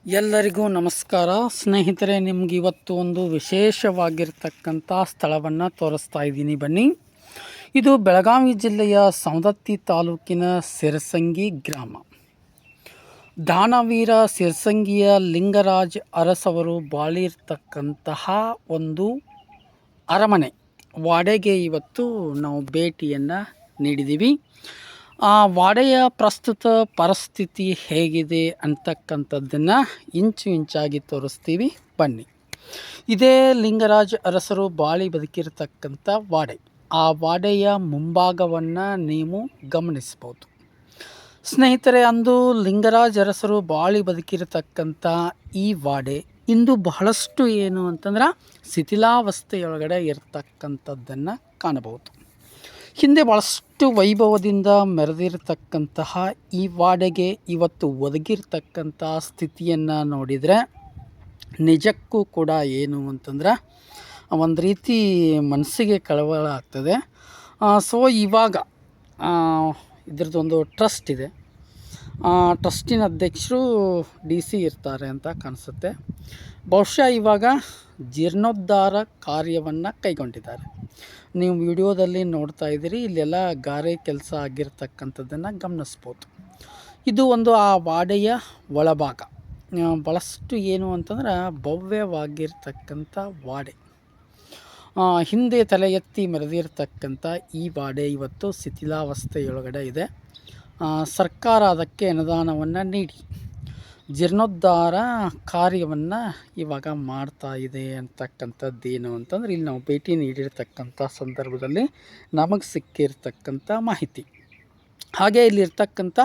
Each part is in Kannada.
ಎಲ್ಲರಿಗೂ ನಮಸ್ಕಾರ ಸ್ನೇಹಿತರೆ. ನಿಮ್ಗೆ ಇವತ್ತು ಒಂದು ವಿಶೇಷವಾಗಿರ್ತಕ್ಕಂಥ ಸ್ಥಳವನ್ನು ತೋರಿಸ್ತಾ ಇದ್ದೀನಿ, ಬನ್ನಿ. ಇದು ಬೆಳಗಾವಿ ಜಿಲ್ಲೆಯ ಸವದತ್ತಿ ತಾಲೂಕಿನ ಸಿರಸಂಗಿ ಗ್ರಾಮ. ದಾನವೀರ ಸಿರಸಂಗಿಯ ಲಿಂಗರಾಜ್ ಅರಸವರು ಬಾಳಿರ್ತಕ್ಕಂತಹ ಒಂದು ಅರಮನೆ ವಾಡೆಗೆ ಇವತ್ತು ನಾವು ಭೇಟಿಯನ್ನು ನೀಡಿದ್ದೀವಿ. ಆ ವಾಡೆಯ ಪ್ರಸ್ತುತ ಪರಿಸ್ಥಿತಿ ಹೇಗಿದೆ ಅಂತಕ್ಕಂಥದ್ದನ್ನು ಇಂಚಾಗಿ ತೋರಿಸ್ತೀವಿ, ಬನ್ನಿ. ಇದೇ ಲಿಂಗರಾಜ್ ಅರಸರು ಬಾಳಿ ಬದುಕಿರತಕ್ಕಂಥ ವಾಡೆ. ಆ ವಾಡೆಯ ಮುಂಭಾಗವನ್ನು ನೀವು ಗಮನಿಸ್ಬೋದು ಸ್ನೇಹಿತರೆ. ಅಂದು ಲಿಂಗರಾಜ್ ಅರಸರು ಬಾಳಿ ಬದುಕಿರತಕ್ಕಂಥ ಈ ವಾಡೆ ಇಂದು ಬಹಳಷ್ಟು ಏನು ಅಂತಂದ್ರೆ ಶಿಥಿಲಾವಸ್ಥೆಯೊಳಗಡೆ ಇರತಕ್ಕಂಥದ್ದನ್ನು ಕಾಣಬಹುದು. ಹಿಂದೆ ಭಾಳಷ್ಟು ವೈಭವದಿಂದ ಮೆರೆದಿರತಕ್ಕಂತಹ ಈ ವಾಡೆಗೆ ಇವತ್ತು ಒದಗಿರ್ತಕ್ಕಂಥ ಸ್ಥಿತಿಯನ್ನು ನೋಡಿದರೆ ನಿಜಕ್ಕೂ ಕೂಡ ಏನು ಅಂತಂದ್ರೆ ಒಂದು ರೀತಿ ಮನಸ್ಸಿಗೆ ಕಳವಳ ಆಗ್ತದೆ. ಸೊ ಇವಾಗ ಇದ್ರದ್ದೊಂದು ಟ್ರಸ್ಟ್ ಇದೆ. ಟ್ರಸ್ಟಿನ ಅಧ್ಯಕ್ಷರು DC ಇರ್ತಾರೆ ಅಂತ ಕಾಣಿಸುತ್ತೆ. ಬಹುಶಃ ಇವಾಗ ಜೀರ್ಣೋದ್ಧಾರ ಕಾರ್ಯವನ್ನು ಕೈಗೊಂಡಿದ್ದಾರೆ. ನೀವು ವಿಡಿಯೋದಲ್ಲಿ ನೋಡ್ತಾ ಇದ್ದೀರಿ, ಇಲ್ಲೆಲ್ಲ ಗಾರೆ ಕೆಲಸ ಆಗಿರ್ತಕ್ಕಂಥದ್ದನ್ನು ಗಮನಿಸ್ಬೋದು. ಇದು ಒಂದು ಆ ವಾಡೆಯ ಒಳಭಾಗ. ಭಾಳಷ್ಟು ಏನು ಅಂತಂದ್ರೆ ಭವ್ಯವಾಗಿರ್ತಕ್ಕಂಥ ವಾಡೆ. ಹಿಂದೆ ತಲೆ ಎತ್ತಿ ಮೆರೆದಿರ್ತಕ್ಕಂಥ ಈ ವಾಡೆ ಇವತ್ತು ಶಿಥಿಲಾವಸ್ಥೆಯೊಳಗಡೆ ಇದೆ. ಸರ್ಕಾರ ಅದಕ್ಕೆ ಅನುದಾನವನ್ನು ನೀಡಿ ಜೀರ್ಣೋದ್ಧಾರ ಕಾರ್ಯವನ್ನು ಇವಾಗ ಮಾಡ್ತಾ ಇದೆ ಅಂತಕ್ಕಂಥದ್ದೇನು ಅಂತಂದ್ರೆ ಇಲ್ಲಿ ನಾವು ಭೇಟಿ ನೀಡಿರ್ತಕ್ಕಂಥ ಸಂದರ್ಭದಲ್ಲಿ ನಮಗೆ ಸಿಕ್ಕಿರ್ತಕ್ಕಂಥ ಮಾಹಿತಿ. ಹಾಗೆ ಇಲ್ಲಿರ್ತಕ್ಕಂಥ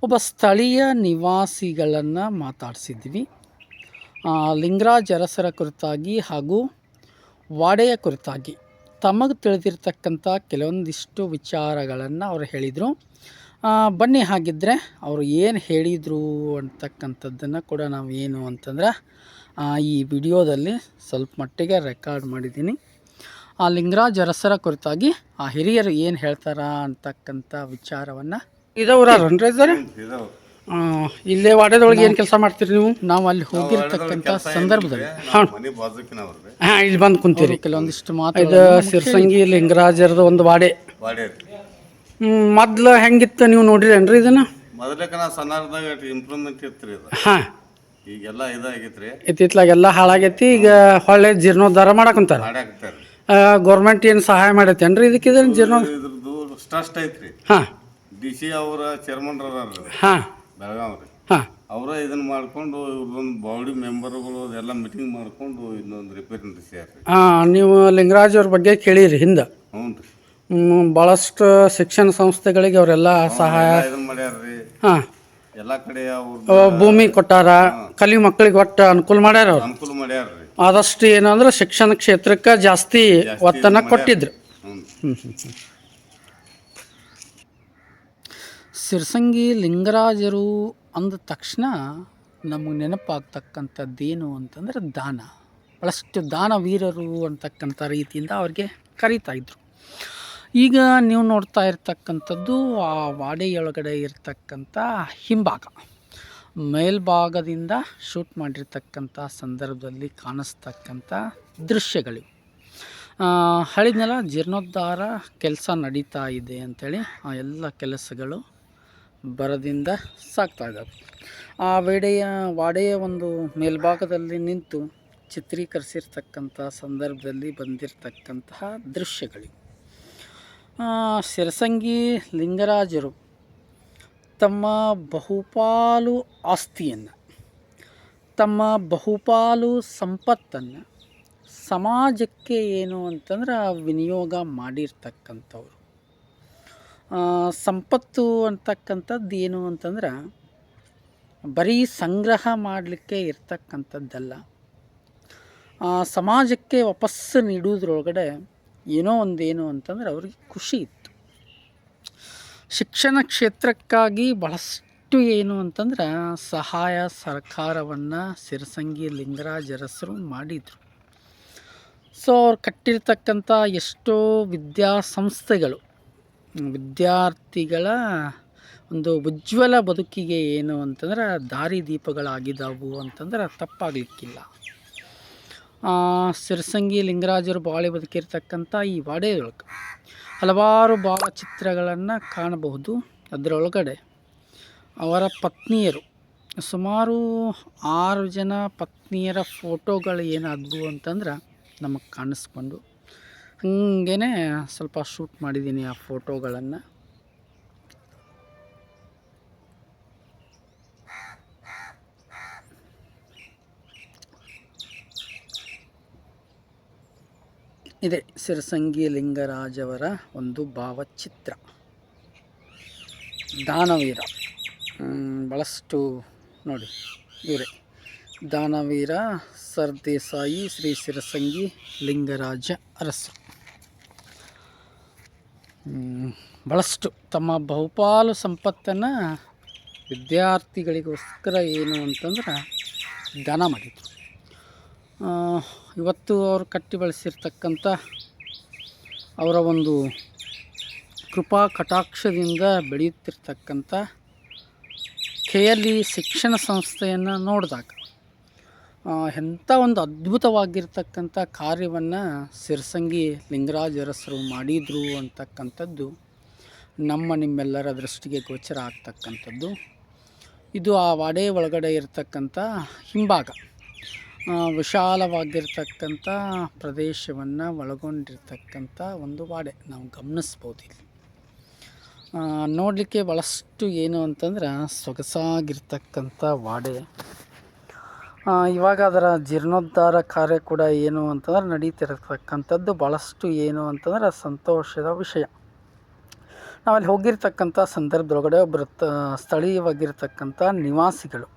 ಒಬ್ಬ ಸ್ಥಳೀಯ ನಿವಾಸಿಗಳನ್ನು ಮಾತಾಡಿಸಿದ್ವಿ. ಲಿಂಗರಾಜ್ ಅರಸರ ಕುರಿತಾಗಿ ಹಾಗೂ ವಾಡೆಯ ಕುರಿತಾಗಿ ತಮಗೆ ತಿಳಿದಿರ್ತಕ್ಕಂಥ ಕೆಲವೊಂದಿಷ್ಟು ವಿಚಾರಗಳನ್ನು ಅವರು ಹೇಳಿದರು. ಬನ್ನಿ, ಹಾಗಿದ್ದರೆ ಅವರು ಏನು ಹೇಳಿದರು ಅಂತಕ್ಕಂಥದ್ದನ್ನು ಕೂಡ ನಾವು ಏನು ಅಂತಂದ್ರೆ ಈ ವಿಡಿಯೋದಲ್ಲಿ ಸ್ವಲ್ಪ ಮಟ್ಟಿಗೆ ರೆಕಾರ್ಡ್ ಮಾಡಿದ್ದೀನಿ. ಆ ಲಿಂಗರಾಜ್ ಅರಸರ ಕುರಿತಾಗಿ ಆ ಹಿರಿಯರು ಏನು ಹೇಳ್ತಾರ ಅಂತಕ್ಕಂಥ ವಿಚಾರವನ್ನು ಇದವ್ರನ್ರಿ ಸರ್. ಇಲ್ಲೇ ವಾಡೆದೊಳಗೆ ಏನು ಕೆಲಸ ಮಾಡ್ತೀರಿ ನೀವು? ನಾವು ಅಲ್ಲಿ ಹೋಗಿರ್ತಕ್ಕಂಥ ಸಂದರ್ಭದಲ್ಲಿ ಇಲ್ಲಿ ಬಂದು ಕುಂತೀರಿ. ಕೆಲವೊಂದಿಷ್ಟು ಮಾತು. ಇದು ಸಿರಸಂಗಿ ಲಿಂಗರಾಜರದ ಒಂದು ವಾಡೆ. ಮೊದ್ಲು ಹೆಂಗಿತ್ತು ನೀವು ನೋಡಿರೇನ್ರಿ ಇದನ್ನ? ಮೊದಲಕ್ಕೆ ಸಣ್ಣದಾಗ ಇಂಪ್ರೂವ್ಮೆಂಟ್ ಇತ್ತು. ಹಾಂ, ಈಗೆಲ್ಲ ಇದಾಗೈತ್ರಿ. ಇತ್ತಿತ್ಲಾಗೆಲ್ಲ ಹಾಳಾಗೈತಿ. ಈಗ ಹೊಳ್ಳೆ ಜೀರ್ಣೋದ್ಧಾರ ಮಾಡಕಂತಾರ. ಗೌರ್ಮೆಂಟ್ ಏನು ಸಹಾಯ ಮಾಡೈತೇನ್ರಿ ಇದಕ್ಕೆ? ಇದನ್ನ ಜೀರ್ಣೋ ಇದ್ರದ್ದು ಟ್ರಸ್ಟ್ ಐತ್ರಿ. ಹಾಂ, DC ಅವರ ಚೇರ್ಮನ್ ಹಾಂ, ಬೆಳಗಾವ್ರಿ. ಹಾಂ, ಅವರ ಇದನ್ನ ಮಾಡ್ಕೊಂಡು ಇವ್ರದೊಂದು ಬಾಡಿ ಮೆಂಬರ್ಗಳು ಎಲ್ಲ ಮೀಟಿಂಗ್ ಮಾಡ್ಕೊಂಡು ಇನ್ನೊಂದು ರಿಪೇರಿ ನಡೆಸ್ಯಾರ. ಹಾಂ, ನೀವು ಲಿಂಗರಾಜ್ ಅವ್ರ ಬಗ್ಗೆ ಕೇಳಿರಿ ಹಿಂದೆ. ಹ್ಞೂ ರೀ. ಭಾಳಷ್ಟು ಶಿಕ್ಷಣ ಸಂಸ್ಥೆಗಳಿಗೆ ಅವರೆಲ್ಲ ಸಹಾಯ ಮಾಡ್ಯಾರ್ರಿ. ಹಾಂ, ಎಲ್ಲ ಕಡೆ ಅವ್ರ ಭೂಮಿ ಕೊಟ್ಟಾರ. ಕಲಿ ಮಕ್ಕಳಿಗೆ ಒಟ್ಟು ಅನುಕೂಲ ಮಾಡ್ಯಾರ. ಅವ್ರು ಅನುಕೂಲ ಮಾಡ್ಯಾರ್ರಿ. ಆದಷ್ಟು ಏನಂದ್ರೆ ಶಿಕ್ಷಣ ಕ್ಷೇತ್ರಕ್ಕೆ ಜಾಸ್ತಿ ಒತ್ತನ್ನು ಕೊಟ್ಟಿದ್ರು. ಸಿರಸಂಗಿ ಲಿಂಗರಾಜರು ಅಂದ ತಕ್ಷಣ ನಮಗೆ ನೆನಪಾಗ್ತಕ್ಕಂಥದ್ದೇನು ಅಂತಂದ್ರೆ ದಾನ. ಭಾಳಷ್ಟು ದಾನವೀರರು ಅಂತಕ್ಕಂಥ ರೀತಿಯಿಂದ ಅವ್ರಿಗೆ ಕರೀತಾಯಿದ್ರು. ಈಗ ನೀವು ನೋಡ್ತಾ ಇರ್ತಕ್ಕಂಥದ್ದು ಆ ವಾಡೆಯೊಳಗಡೆ ಇರ್ತಕ್ಕಂಥ ಹಿಂಭಾಗ. ಮೇಲ್ಭಾಗದಿಂದ ಶೂಟ್ ಮಾಡಿರ್ತಕ್ಕಂಥ ಸಂದರ್ಭದಲ್ಲಿ ಕಾಣಿಸ್ತಕ್ಕಂಥ ದೃಶ್ಯಗಳಿವೆ. ಹಳಿನೆಲ್ಲ ಜೀರ್ಣೋದ್ಧಾರ ಕೆಲಸ ನಡೀತಾ ಇದೆ ಅಂಥೇಳಿ ಆ ಎಲ್ಲ ಕೆಲಸಗಳು ಬರದಿಂದ ಸಾಗ್ತಾ ಇದ್ದಾವೆ. ಆ ವಾಡೆಯ ಒಂದು ಮೇಲ್ಭಾಗದಲ್ಲಿ ನಿಂತು ಚಿತ್ರೀಕರಿಸಿರ್ತಕ್ಕಂಥ ಸಂದರ್ಭದಲ್ಲಿ ಬಂದಿರತಕ್ಕಂತಹ ದೃಶ್ಯಗಳಿವೆ. ಸಿರಸಂಗಿ ಲಿಂಗರಾಜರು ತಮ್ಮ ಬಹುಪಾಲು ಆಸ್ತಿಯನ್ನು, ತಮ್ಮ ಬಹುಪಾಲು ಸಂಪತ್ತನ್ನು ಸಮಾಜಕ್ಕೆ ಏನು ಅಂತಂದ್ರೆ ವಿನಿಯೋಗ ಮಾಡಿರ್ತಕ್ಕಂಥವ್ರು. ಸಂಪತ್ತು ಅಂತಕ್ಕಂಥದ್ದು ಏನು ಅಂತಂದ್ರೆ ಬರೀ ಸಂಗ್ರಹ ಮಾಡಲಿಕ್ಕೆ ಇರ್ತಕ್ಕಂಥದ್ದಲ್ಲ, ಸಮಾಜಕ್ಕೆ ವಾಪಸ್ಸು ನೀಡುವುದ್ರೊಳಗಡೆ ಏನೋ ಒಂದೇನು ಅಂತಂದ್ರೆ ಅವ್ರಿಗೆ ಖುಷಿ ಇತ್ತು. ಶಿಕ್ಷಣ ಕ್ಷೇತ್ರಕ್ಕಾಗಿ ಭಾಳಷ್ಟು ಏನು ಅಂತಂದ್ರೆ ಸಹಾಯ ಸರ್ಕಾರವನ್ನು ಸಿರಸಂಗಿ ಲಿಂಗರಾಜ್ ಅರಸರು ಮಾಡಿದರು. ಸೊ ಅವ್ರು ಕಟ್ಟಿರ್ತಕ್ಕಂಥ ಎಷ್ಟೋ ವಿದ್ಯಾಸಂಸ್ಥೆಗಳು ವಿದ್ಯಾರ್ಥಿಗಳ ಒಂದು ಉಜ್ವಲ ಬದುಕಿಗೆ ಏನು ಅಂತಂದ್ರೆ ದಾರಿದೀಪಗಳಾಗಿದ್ದಾವು ಅಂತಂದ್ರೆ ತಪ್ಪಾಗಲಿಕ್ಕಿಲ್ಲ. ಸಿರಸಂಗಿ ಲಿಂಗರಾಜರು ಬಾಳಿ ಬದುಕಿರ್ತಕ್ಕಂಥ ಈ ವಾಡೆಯೊಳಗೆ ಹಲವಾರು ಭಾವಚಿತ್ರಗಳನ್ನು ಕಾಣಬಹುದು. ಅದರೊಳಗಡೆ ಅವರ ಪತ್ನಿಯರು ಸುಮಾರು 6 ಜನ ಪತ್ನಿಯರ ಫೋಟೋಗಳು ಏನಾದವು ಅಂತಂದ್ರೆ ನಮಗೆ ಕಾಣಿಸ್ಕೊಂಡು ಹಾಗೇ ಸ್ವಲ್ಪ ಶೂಟ್ ಮಾಡಿದ್ದೀನಿ ಆ ಫೋಟೋಗಳನ್ನು. ಇದೆ ಸಿರಸಂಗಿ ಲಿಂಗರಾಜವರ ಒಂದು ಭಾವಚಿತ್ರ. ದಾನವೀರ ಭಾಳಷ್ಟು ನೋಡಿ, ಇವರೇ ದಾನವೀರ ಸರ್ದೇಸಾಯಿ ಶ್ರೀ ಸಿರಸಂಗಿ ಲಿಂಗರಾಜ ಅರಸರು. ಭಾಳಷ್ಟು ತಮ್ಮ ಬಹುಪಾಲು ಸಂಪತ್ತನ್ನು ವಿದ್ಯಾರ್ಥಿಗಳಿಗೋಸ್ಕರ ಏನು ಅಂತಂದ್ರೆ ದಾನ ಮಾಡಿದರು. ಇವತ್ತು ಅವರು ಕಟ್ಟಿ ಬೆಳೆಸಿರ್ತಕ್ಕಂಥ ಅವರ ಒಂದು ಕೃಪಾ ಕಟಾಕ್ಷದಿಂದ ಬೆಳೆಯುತ್ತಿರ್ತಕ್ಕಂಥ KLE ಶಿಕ್ಷಣ ಸಂಸ್ಥೆಯನ್ನು ನೋಡಿದಾಗ ಎಂಥ ಒಂದು ಅದ್ಭುತವಾಗಿರ್ತಕ್ಕಂಥ ಕಾರ್ಯವನ್ನು ಸಿರಸಂಗಿ ಲಿಂಗರಾಜ ಅರಸರು ಮಾಡಿದರು ಅಂತಕ್ಕಂಥದ್ದು ನಿಮ್ಮೆಲ್ಲರ ದೃಷ್ಟಿಗೆ ಗೋಚರ ಆಗ್ತಕ್ಕಂಥದ್ದು. ಇದು ಆ ವಾಡೆ ಒಳಗಡೆ ಇರತಕ್ಕಂಥ ಹಿಂಭಾಗ, ವಿಶಾಲವಾಗಿರ್ತಕ್ಕಂಥ ಪ್ರದೇಶವನ್ನು ಒಳಗೊಂಡಿರ್ತಕ್ಕಂಥ ಒಂದು ವಾಡೆ ನಾವು ಗಮನಿಸ್ಬೋದು. ಇಲ್ಲಿ ನೋಡಲಿಕ್ಕೆ ಭಾಳಷ್ಟು ಏನು ಅಂತಂದ್ರೆ ಸೊಗಸಾಗಿರ್ತಕ್ಕಂಥ ವಾಡೆ. ಇವಾಗ ಅದರ ಜೀರ್ಣೋದ್ಧಾರ ಕಾರ್ಯ ಕೂಡ ಏನು ಅಂತಂದ್ರೆ ನಡೀತಿರತಕ್ಕಂಥದ್ದು ಭಾಳಷ್ಟು ಏನು ಅಂತಂದ್ರೆ ಸಂತೋಷದ ವಿಷಯ. ನಾವಲ್ಲಿ ಹೋಗಿರ್ತಕ್ಕಂಥ ಸಂದರ್ಭದೊಳಗಡೆ ಒಬ್ಬರು ಸ್ಥಳೀಯವಾಗಿರ್ತಕ್ಕಂಥ ನಿವಾಸಿಗಳು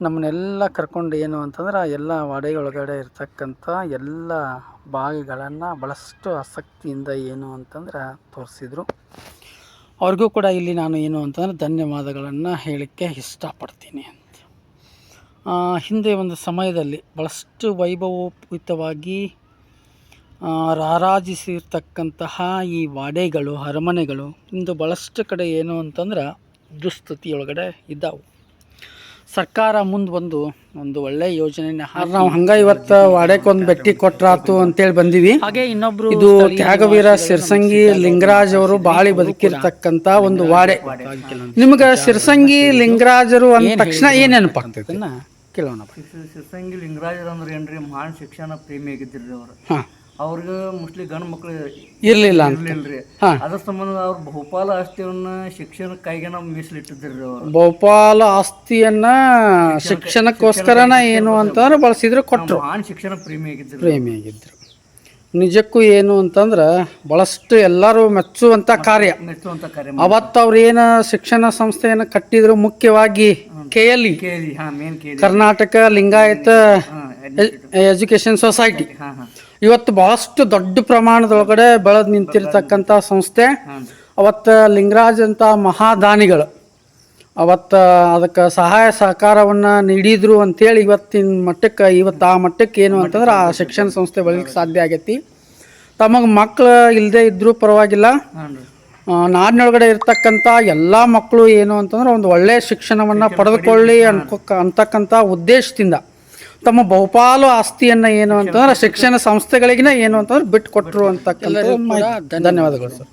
ನಮ್ಮನ್ನೆಲ್ಲ ಕರ್ಕೊಂಡು ಏನು ಅಂತಂದ್ರೆ ಎಲ್ಲ ವಾಡೆಯೊಳಗಡೆ ಇರ್ತಕ್ಕಂಥ ಎಲ್ಲ ಭಾಗಗಳನ್ನು ಭಾಳಷ್ಟು ಆಸಕ್ತಿಯಿಂದ ಏನು ಅಂತಂದ್ರೆ ತೋರಿಸಿದ್ರು. ಅವ್ರಿಗೂ ಕೂಡ ಇಲ್ಲಿ ನಾನು ಏನು ಅಂತಂದ್ರೆ ಧನ್ಯವಾದಗಳನ್ನು ಹೇಳಲಿಕ್ಕೆ ಇಷ್ಟಪಡ್ತೀನಿ ಅಂತ. ಹಿಂದೆ ಒಂದು ಸಮಯದಲ್ಲಿ ಭಾಳಷ್ಟು ವೈಭವೋಪೇತವಾಗಿ ರಾರಾಜಿಸಿರ್ತಕ್ಕಂತಹ ಈ ವಾಡೆಗಳು, ಅರಮನೆಗಳು ಇಂದು ಭಾಳಷ್ಟು ಕಡೆ ಏನು ಅಂತಂದ್ರೆ ದುಸ್ಥಿತಿಯೊಳಗಡೆ ಇದ್ದಾವೆ. ಸರ್ಕಾರ ಮುಂದೆ ಒಂದು ಒಳ್ಳೆಯ ಯೋಜನೆಯನ್ನು ನಾವು ಹಂಗೆ ಇವತ್ತು ವಾಡೆಕೊಂದು ಭೇಟಿ ಕೊಟ್ರಾತು ಅಂತೇಳಿ ಬಂದೀವಿ. ಹಾಗೆ ಇನ್ನೊಬ್ರು ಇದು ತ್ಯಾಗವೀರ ಸಿರಸಂಗಿ ಲಿಂಗರಾಜ್ ಅವರು ಬಾಳಿ ಬದುಕಿರ್ತಕ್ಕಂಥ ಒಂದು ವಾಡೆ. ನಿಮ್ಗೆ ಸಿರಸಂಗಿ ಲಿಂಗರಾಜರು ಅಂದ ತಕ್ಷಣ ಏನು ನೆನಪಾಗ್ತೈತೆ ಕೇಳೋಣ. ಸಿರಸಂಗಿ ಲಿಂಗರಾಜರು ಅಂದ್ರೆ ಏನ್ರಿ, ಮಹಾನ್ ಶಿಕ್ಷಣ ಪ್ರೇಮಿ ಆಗಿದ್ರಿ ಅವರು. ಅವ್ರಿಗೆ ಮೋಸ್ಟ್ಲಿ ಗಂಡು ಮಕ್ಕಳು ಇರ್ಲಿಲ್ಲ ಇರ್ಲಿಲ್ರಿ. ಅದ್ರ ಸಂಬಂಧ ಅವ್ರ ಬಹುಪಾಲ ಆಸ್ತಿಯನ್ನ ಶಿಕ್ಷಣಕ್ಕಾಗಿ ನಾವು ಮೀಸಲಿಟ್ಟಿದ್ರಿ. ಅವರು ಬಹುಪಾಲ ಆಸ್ತಿಯನ್ನ ಶಿಕ್ಷಣಕ್ಕೋಸ್ಕರನ ಏನು ಅಂತಂದ್ರೆ ಬಳಸಿದ್ರು, ಕೊಟ್ಟರು. ಮಹಾನ್ ಶಿಕ್ಷಣ ಪ್ರೇಮಿ ಆಗಿದ್ರು. ನಿಜಕ್ಕೂ ಏನು ಅಂತಂದ್ರೆ ಭಾಳಷ್ಟು ಎಲ್ಲರೂ ಮೆಚ್ಚುವಂಥ ಕಾರ್ಯ. ಅವತ್ತು ಅವ್ರು ಏನು ಶಿಕ್ಷಣ ಸಂಸ್ಥೆಯನ್ನು ಕಟ್ಟಿದ್ರು, ಮುಖ್ಯವಾಗಿ KLE Karnataka Lingayat education society. ಇವತ್ತು ಭಾಳಷ್ಟು ದೊಡ್ಡ ಪ್ರಮಾಣದೊಳಗಡೆ ಬೆಳೆದು ನಿಂತಿರ್ತಕ್ಕಂಥ ಸಂಸ್ಥೆ. ಅವತ್ತು ಲಿಂಗರಾಜ್ ಅಂತ ಮಹಾದಾನಿಗಳು ಅವತ್ತು ಅದಕ್ಕೆ ಸಹಾಯ ಸಹಕಾರವನ್ನು ನೀಡಿದ್ರು ಅಂಥೇಳಿ ಇವತ್ತು ಆ ಮಟ್ಟಕ್ಕೆ ಏನು ಅಂತಂದ್ರೆ ಆ ಶಿಕ್ಷಣ ಸಂಸ್ಥೆ ಬೆಳಲಿಕ್ಕೆ ಸಾಧ್ಯ ಆಗೈತಿ. ತಮಗೆ ಮಕ್ಕಳು ಇಲ್ಲದೆ ಇದ್ದರೂ ಪರವಾಗಿಲ್ಲ, ನಾಡಿನೊಳಗಡೆ ಇರ್ತಕ್ಕಂಥ ಎಲ್ಲ ಮಕ್ಕಳು ಏನು ಅಂತಂದ್ರೆ ಒಂದು ಒಳ್ಳೆಯ ಶಿಕ್ಷಣವನ್ನು ಪಡೆದುಕೊಳ್ಳಿ ಅಂತಕ್ಕಂಥ ಉದ್ದೇಶದಿಂದ ತಮ್ಮ ಬಹುಪಾಲು ಆಸ್ತಿಯನ್ನು ಏನು ಅಂತಂದ್ರೆ ಶಿಕ್ಷಣ ಸಂಸ್ಥೆಗಳಿಗಿನ ಏನು ಅಂತಂದ್ರೆ ಬಿಟ್ಟು ಕೊಟ್ಟರು ಅಂತಕ್ಕಂಥ ಧನ್ಯವಾದಗಳು ಸರ್.